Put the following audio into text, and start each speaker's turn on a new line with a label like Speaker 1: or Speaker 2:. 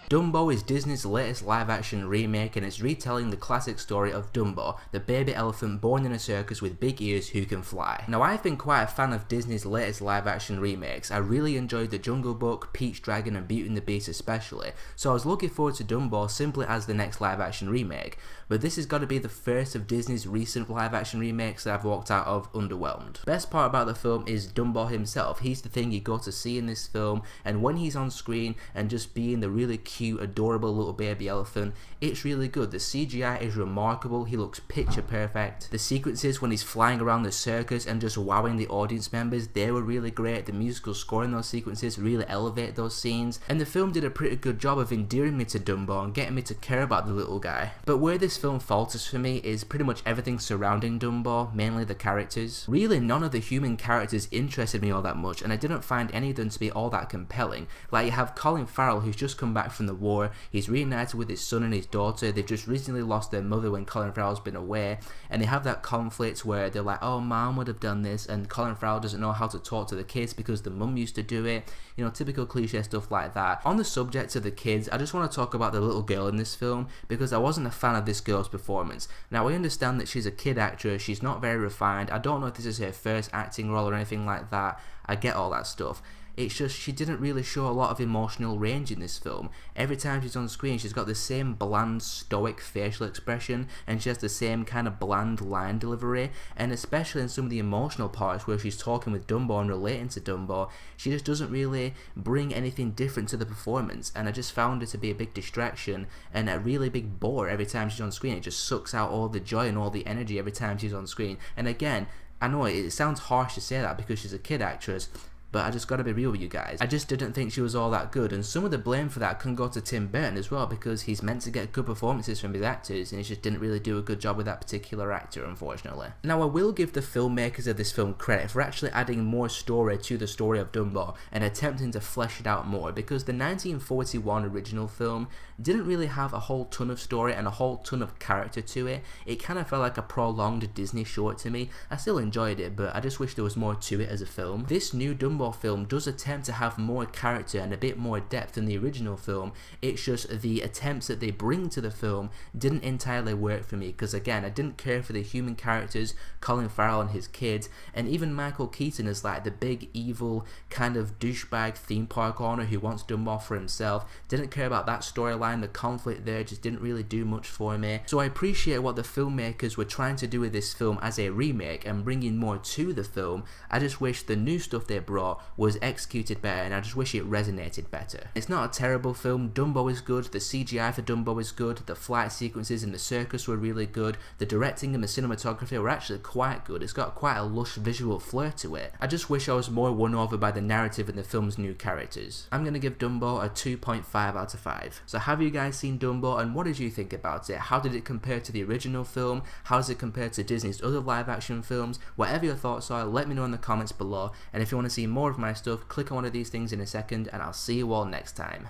Speaker 1: Dumbo is Disney's latest live-action remake, and it's retelling the classic story of Dumbo, the baby elephant born in a circus with big ears who can fly. Now, I've been quite a fan of Disney's latest live-action remakes. I really enjoyed The Jungle Book, Peach Dragon and Beauty and the Beast especially, so I was looking forward to Dumbo simply as the next live-action remake. But this has got to be the first of Disney's recent live-action remakes that I've walked out of underwhelmed. Best part about the film is Dumbo himself. He's the thing you go to see in this film, and when he's on screen and just being the really cute, adorable little baby elephant, it's really good. The CGI is remarkable, he looks picture perfect. The sequences when he's flying around the circus and just wowing the audience members, they were really great. The musical score in those sequences really elevated those scenes, and the film did a pretty good job of endearing me to Dumbo and getting me to care about the little guy. But where this film falters for me is pretty much everything surrounding Dumbo, mainly the characters. Really, none of the human characters interested me all that much, and I didn't find any of them to be all that compelling. Like, you have Colin Farrell, who's just come back from the war, he's reunited with his son and his daughter, they've just recently lost their mother when Colin Farrell's been away, and they have that conflict where they're like, oh, mom would have done this, and Colin Farrell doesn't know how to talk to the kids because the mum used to do it, you know, typical cliche stuff like that. On the subject of the kids, I just want to talk about the little girl in this film, because I wasn't a fan of this girl's performance. Now, I understand that she's a kid actress, she's not very refined, I don't know if this is her first acting role or anything like that, I get all that stuff. It's just she didn't really show a lot of emotional range in this film. Every time she's on screen, she's got the same bland, stoic facial expression, and she has the same kind of bland line delivery, and especially in some of the emotional parts where she's talking with Dumbo and relating to Dumbo, she just doesn't really bring anything different to the performance, and I just found her to be a big distraction and a really big bore every time she's on screen. It just sucks out all the joy and all the energy every time she's on screen. And again, I know it sounds harsh to say that because she's a kid actress, but I just gotta be real with you guys. I just didn't think she was all that good, and some of the blame for that can go to Tim Burton as well, because he's meant to get good performances from his actors, and he just didn't really do a good job with that particular actor, unfortunately. Now, I will give the filmmakers of this film credit for actually adding more story to the story of Dumbo and attempting to flesh it out more, because the 1941 original film didn't really have a whole ton of story and a whole ton of character to it. It kind of felt like a prolonged Disney short to me. I still enjoyed it, but I just wish there was more to it as a film. This new Dumbo film does attempt to have more character and a bit more depth than the original film. It's just the attempts that they bring to the film didn't entirely work for me, because again, I didn't care for the human characters, Colin Farrell and his kids, and even Michael Keaton as like the big evil kind of douchebag theme park owner who wants Dumbo for himself. Didn't care about that storyline. The conflict there just didn't really do much for me. So I appreciate what the filmmakers were trying to do with this film as a remake and bringing more to the film. I just wish the new stuff they brought was executed better, and I just wish it resonated better. It's not a terrible film. Dumbo is good, the CGI for Dumbo is good, the flight sequences in the circus were really good, the directing and the cinematography were actually quite good. It's got quite a lush visual flair to it. I just wish I was more won over by the narrative and the film's new characters. I'm gonna give Dumbo a 2.5 out of 5. So have you guys seen Dumbo, and what did you think about it? How did it compare to the original film? How does it compare to Disney's other live action films? Whatever your thoughts are, let me know in the comments below, and if you want to see more of my stuff, click on one of these things in a second, and I'll see you all next time.